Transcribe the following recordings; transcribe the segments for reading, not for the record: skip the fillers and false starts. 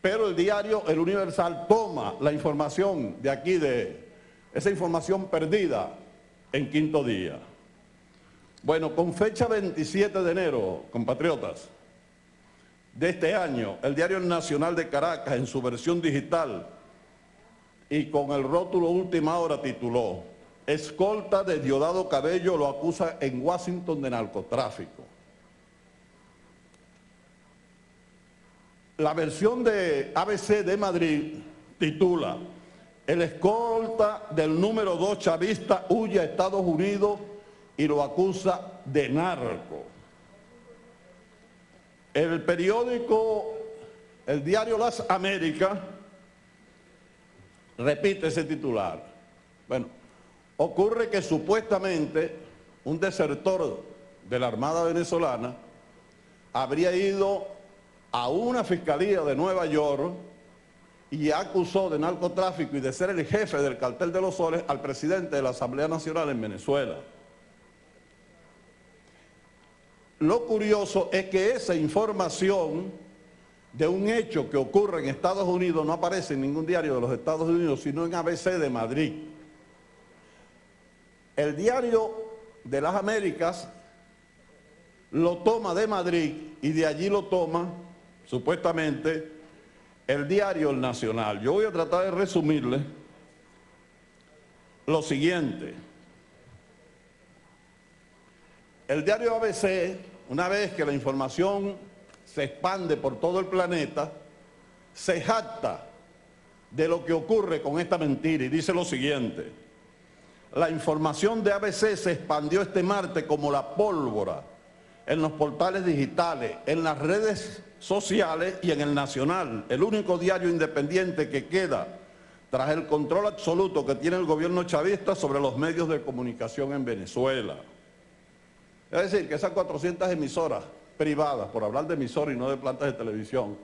Pero el diario El Universal toma la información de aquí, de esa información perdida en Quinto Día. Bueno, con fecha 27 de enero, compatriotas, de este año, el diario Nacional de Caracas, en su versión digital y con el rótulo Última Hora, tituló: escolta de Diosdado Cabello lo acusa en Washington de narcotráfico. La versión de ABC de Madrid titula: el escolta del número 2 chavista huye a Estados Unidos y lo acusa de narco. El periódico, el diario Las Américas, repite ese titular. Bueno, ocurre que supuestamente un desertor de la Armada venezolana habría ido a una fiscalía de Nueva York y acusó de narcotráfico y de ser el jefe del cartel de los soles al presidente de la Asamblea Nacional en Venezuela. Lo curioso es que esa información de un hecho que ocurre en Estados Unidos no aparece en ningún diario de los Estados Unidos, sino en ABC de Madrid. El diario de las Américas lo toma de Madrid y de allí lo toma, supuestamente, el diario El Nacional. Yo voy a tratar de resumirle lo siguiente. El diario ABC, una vez que la información se expande por todo el planeta, se jacta de lo que ocurre con esta mentira y dice lo siguiente: la información de ABC se expandió este martes como la pólvora en los portales digitales, en las redes sociales y en El Nacional, el único diario independiente que queda tras el control absoluto que tiene el gobierno chavista sobre los medios de comunicación en Venezuela. Es decir, que esas 400 emisoras privadas, por hablar de emisoras y no de plantas de televisión,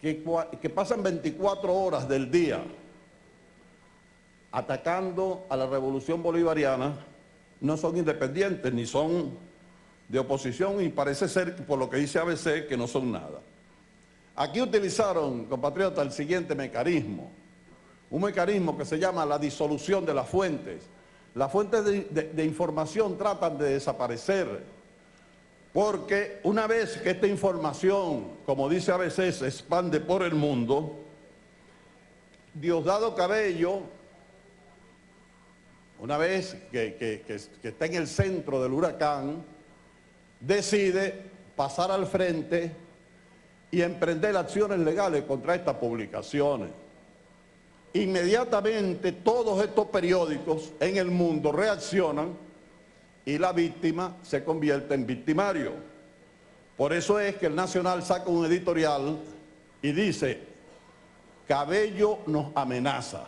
que pasan 24 horas del día atacando a la revolución bolivariana, no son independientes ni son de oposición, y parece ser, por lo que dice ABC, que no son nada. Aquí utilizaron, compatriotas, el siguiente mecanismo, un mecanismo que se llama la disolución de las fuentes. Las fuentes de información tratan de desaparecer, porque una vez que esta información, como dice ABC, se expande por el mundo, Diosdado Cabello, una vez que está en el centro del huracán, decide pasar al frente y emprender acciones legales contra estas publicaciones. Inmediatamente todos estos periódicos en el mundo reaccionan y la víctima se convierte en victimario. Por eso es que el Nacional saca un editorial y dice: Cabello nos amenaza.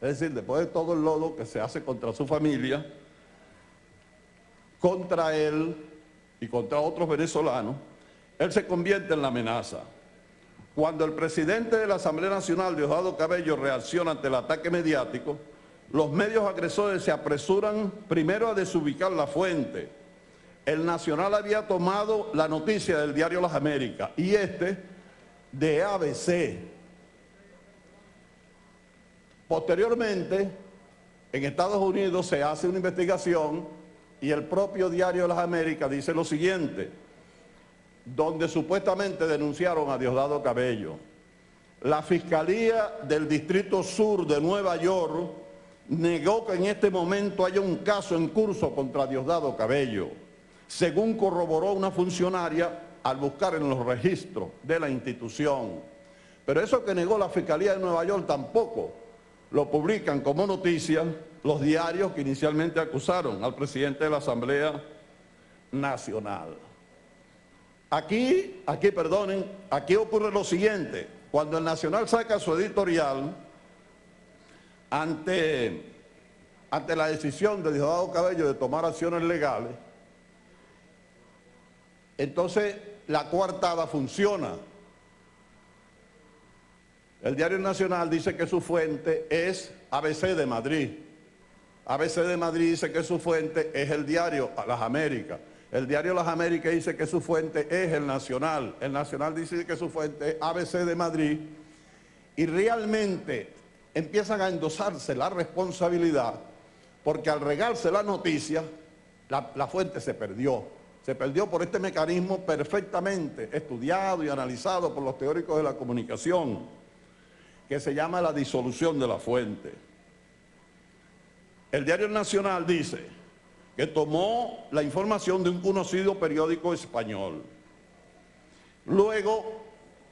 Es decir, después de todo el lodo que se hace contra su familia, contra él y contra otros venezolanos, él se convierte en la amenaza. Cuando el presidente de la Asamblea Nacional, Diosdado Cabello, reacciona ante el ataque mediático, los medios agresores se apresuran primero a desubicar la fuente. El Nacional había tomado la noticia del diario Las Américas y este de ABC. Posteriormente, en Estados Unidos se hace una investigación y el propio diario Las Américas dice lo siguiente, donde supuestamente denunciaron a Diosdado Cabello. La Fiscalía del Distrito Sur de Nueva York negó que en este momento haya un caso en curso contra Diosdado Cabello, según corroboró una funcionaria al buscar en los registros de la institución. Pero eso que negó la Fiscalía de Nueva York tampoco lo publican como noticia los diarios que inicialmente acusaron al presidente de la Asamblea Nacional. Aquí ocurre lo siguiente: cuando el Nacional saca su editorial ante la decisión de Diosdado Cabello de tomar acciones legales, entonces la coartada funciona. El diario Nacional dice que su fuente es ABC de Madrid. ABC de Madrid dice que su fuente es el diario Las Américas. El diario Las Américas dice que su fuente es el Nacional dice que su fuente es ABC de Madrid, y realmente empiezan a endosarse la responsabilidad, porque al regarse la noticia, la fuente se perdió por este mecanismo perfectamente estudiado y analizado por los teóricos de la comunicación, que se llama la disolución de la fuente. El diario Nacional dice que tomó la información de un conocido periódico español. Luego,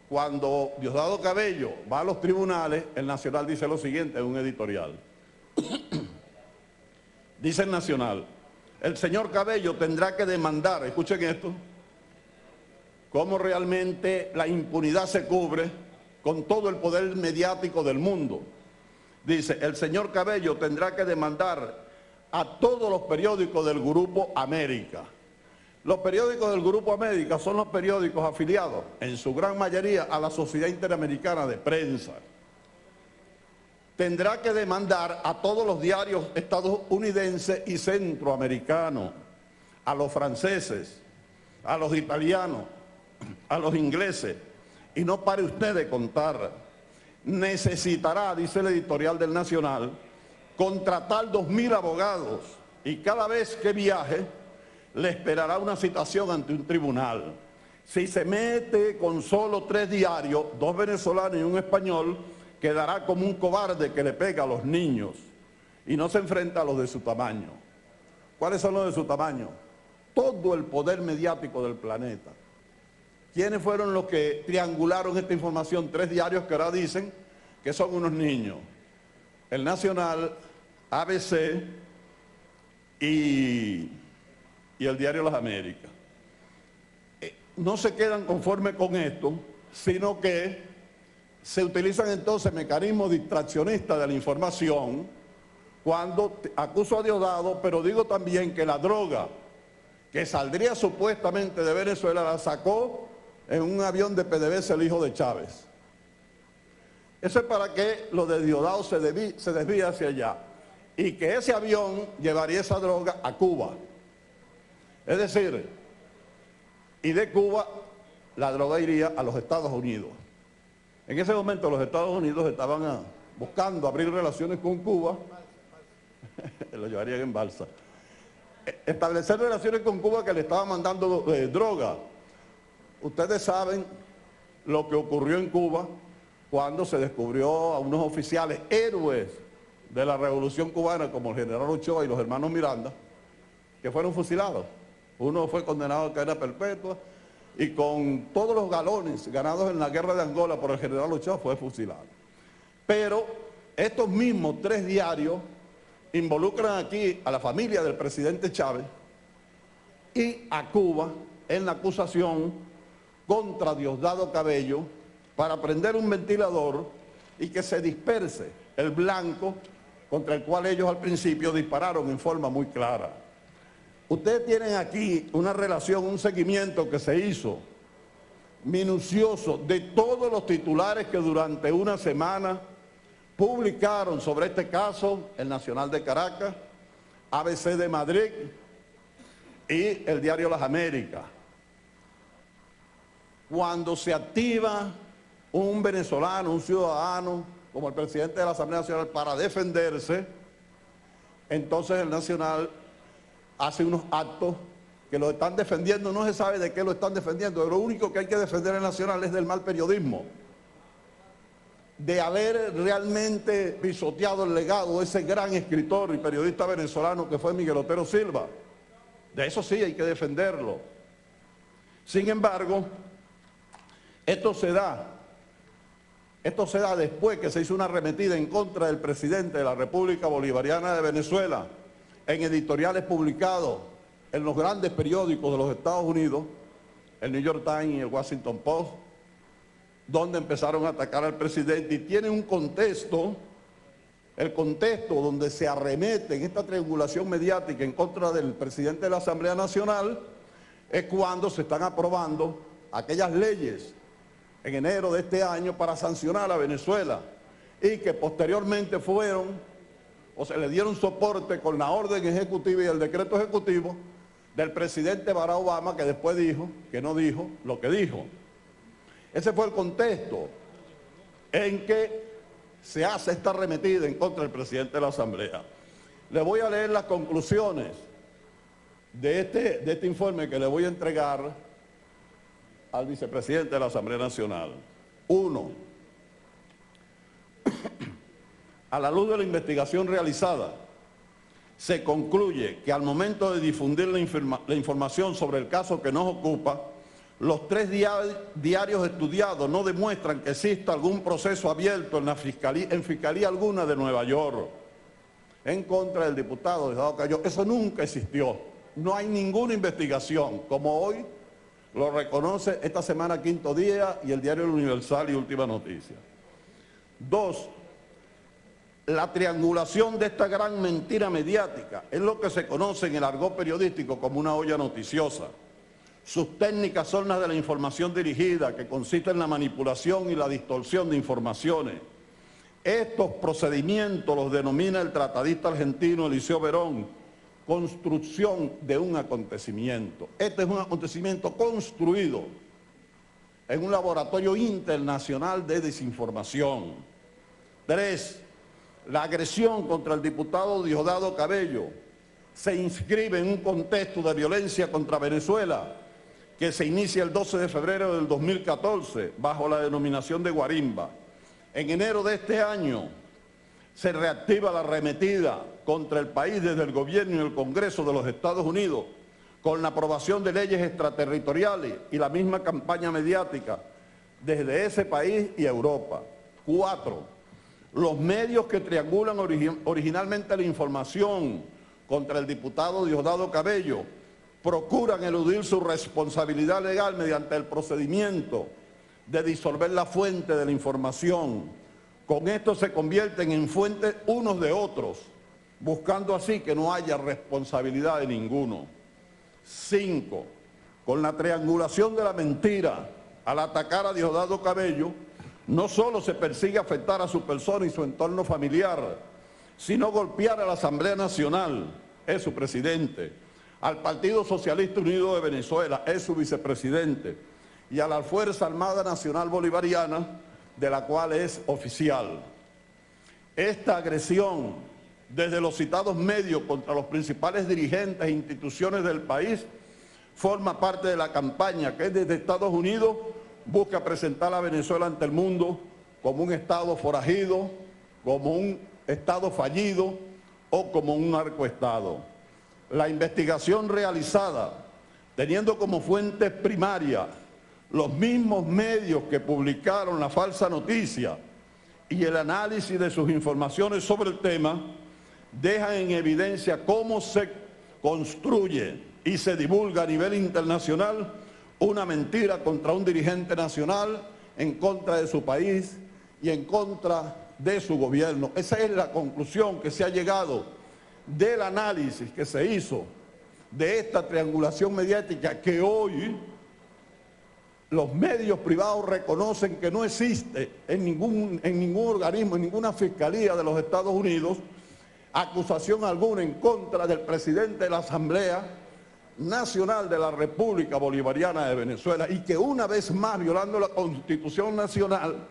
cuando Diosdado Cabello va a los tribunales, el Nacional dice lo siguiente en un editorial. Dice el Nacional: el señor Cabello tendrá que demandar, escuchen esto, cómo realmente la impunidad se cubre con todo el poder mediático del mundo. Dice, el señor Cabello tendrá que demandar a todos los periódicos del Grupo América. Los periódicos del Grupo América son los periódicos afiliados, en su gran mayoría, a la Sociedad Interamericana de Prensa. Tendrá que demandar a todos los diarios estadounidenses y centroamericanos, a los franceses, a los italianos, a los ingleses, y no pare usted de contar. Necesitará, dice el editorial del Nacional, contratar 2.000 abogados, y cada vez que viaje le esperará una citación ante un tribunal. Si se mete con solo 3 diarios, 2 venezolanos y un español, quedará como un cobarde que le pega a los niños y no se enfrenta a los de su tamaño. ¿Cuáles son los de su tamaño? Todo el poder mediático del planeta. ¿Quiénes fueron los que triangularon esta información? 3 diarios que ahora dicen que son unos niños. El Nacional, ABC y el diario Las Américas. No se quedan conformes con esto, sino que se utilizan entonces mecanismos distraccionistas de la información cuando acuso a Diosdado, pero digo también que la droga que saldría supuestamente de Venezuela la sacó en un avión de PDVSA el hijo de Chávez. Eso es para que lo de Diosdado se desvíe hacia allá y que ese avión llevaría esa droga a Cuba. Es decir, y de Cuba la droga iría a los Estados Unidos. En ese momento los Estados Unidos estaban buscando abrir relaciones con Cuba, lo llevarían en balsa, establecer relaciones con Cuba, que le estaban mandando droga. Ustedes saben lo que ocurrió en Cuba cuando se descubrió a unos oficiales héroes de la Revolución Cubana, como el general Ochoa y los hermanos Miranda, que fueron fusilados. Uno fue condenado a cadena perpetua y con todos los galones ganados en la guerra de Angola por el general Ochoa fue fusilado. Pero estos mismos 3 diarios involucran aquí a la familia del presidente Chávez y a Cuba en la acusación contra Diosdado Cabello para prender un ventilador y que se disperse el blanco contra el cual ellos al principio dispararon en forma muy clara. Ustedes tienen aquí una relación, un seguimiento que se hizo minucioso de todos los titulares que durante una semana publicaron sobre este caso el Nacional de Caracas, ABC de Madrid y el diario Las Américas. Cuando se activa un venezolano, un ciudadano, como el presidente de la Asamblea Nacional, para defenderse, entonces el Nacional hace unos actos que lo están defendiendo, no se sabe de qué lo están defendiendo, pero lo único que hay que defender en el Nacional es del mal periodismo, de haber realmente pisoteado el legado de ese gran escritor y periodista venezolano que fue Miguel Otero Silva. De eso sí hay que defenderlo. Sin embargo, esto se da después que se hizo una arremetida en contra del presidente de la República Bolivariana de Venezuela, en editoriales publicados en los grandes periódicos de los Estados Unidos, el New York Times y el Washington Post, donde empezaron a atacar al presidente, y tiene un contexto, el contexto donde se arremete en esta triangulación mediática en contra del presidente de la Asamblea Nacional, es cuando se están aprobando aquellas leyes en enero de este año para sancionar a Venezuela, y que posteriormente fueron, o se le dieron soporte con la orden ejecutiva y el decreto ejecutivo del presidente Barack Obama, que después dijo que no dijo lo que dijo. Ese fue el contexto en que se hace esta arremetida en contra del presidente de la Asamblea. Le voy a leer las conclusiones de este informe que le voy a entregar al vicepresidente de la Asamblea Nacional. 1. A la luz de la investigación realizada, se concluye que al momento de difundir la información sobre el caso que nos ocupa, los 3 diarios estudiados no demuestran que exista algún proceso abierto en fiscalía alguna de Nueva York en contra del diputado Diosdado Cabello. Eso nunca existió. No hay ninguna investigación, como hoy lo reconoce esta semana Quinto Día y el diario El Universal y Última Noticia. 2. La triangulación de esta gran mentira mediática es lo que se conoce en el argot periodístico como una olla noticiosa. Sus técnicas son las de la información dirigida, que consiste en la manipulación y la distorsión de informaciones. Estos procedimientos los denomina el tratadista argentino Eliseo Verón, construcción de un acontecimiento. Este es un acontecimiento construido en un laboratorio internacional de desinformación. 3. La agresión contra el diputado Diosdado Cabello se inscribe en un contexto de violencia contra Venezuela que se inicia el 12 de febrero del 2014 bajo la denominación de Guarimba. En enero de este año se reactiva la arremetida contra el país desde el gobierno y el Congreso de los Estados Unidos con la aprobación de leyes extraterritoriales y la misma campaña mediática desde ese país y Europa. 4. Los medios que triangulan originalmente la información contra el diputado Diosdado Cabello procuran eludir su responsabilidad legal mediante el procedimiento de disolver la fuente de la información. Con esto se convierten en fuentes unos de otros, buscando así que no haya responsabilidad de ninguno. 5. Con la triangulación de la mentira, al atacar a Diosdado Cabello, no solo se persigue afectar a su persona y su entorno familiar, sino golpear a la Asamblea Nacional, es su presidente, al Partido Socialista Unido de Venezuela, es su vicepresidente, y a la Fuerza Armada Nacional Bolivariana, de la cual es oficial. Esta agresión desde los citados medios contra los principales dirigentes e instituciones del país forma parte de la campaña que desde Estados Unidos busca presentar a Venezuela ante el mundo como un Estado forajido, como un Estado fallido o como un narcoestado. La investigación realizada, teniendo como fuente primaria los mismos medios que publicaron la falsa noticia y el análisis de sus informaciones sobre el tema, deja en evidencia cómo se construye y se divulga a nivel internacional una mentira contra un dirigente nacional, en contra de su país y en contra de su gobierno. Esa es la conclusión que se ha llegado del análisis que se hizo de esta triangulación mediática que hoy los medios privados reconocen que no existe en ningún organismo, en ninguna fiscalía de los Estados Unidos, acusación alguna en contra del presidente de la Asamblea Nacional de la República Bolivariana de Venezuela, y que una vez más, violando la Constitución Nacional,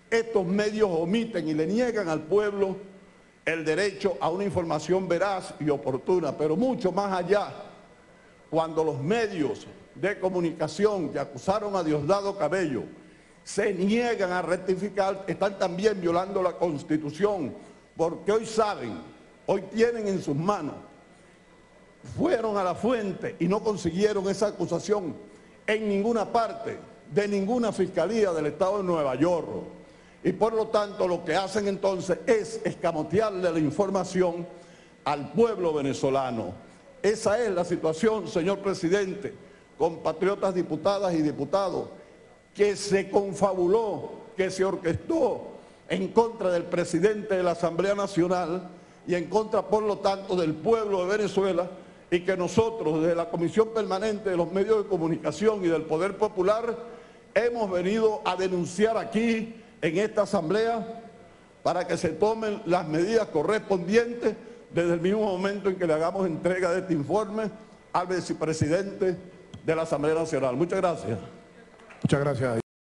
estos medios omiten y le niegan al pueblo el derecho a una información veraz y oportuna. Pero mucho más allá, cuando los medios de comunicación que acusaron a Diosdado Cabello se niegan a rectificar, están también violando la Constitución, porque hoy saben, hoy tienen en sus manos, fueron a la fuente y no consiguieron esa acusación en ninguna parte de ninguna fiscalía del estado de Nueva York. Y por lo tanto lo que hacen entonces es escamotearle la información al pueblo venezolano. Esa es la situación, señor presidente, compatriotas diputadas y diputados, que se confabuló, que se orquestó en contra del presidente de la Asamblea Nacional y en contra, por lo tanto, del pueblo de Venezuela, y que nosotros, desde la Comisión Permanente de los Medios de Comunicación y del Poder Popular, hemos venido a denunciar aquí, en esta Asamblea, para que se tomen las medidas correspondientes desde el mismo momento en que le hagamos entrega de este informe al vicepresidente de la Asamblea Nacional. Muchas gracias. Muchas gracias.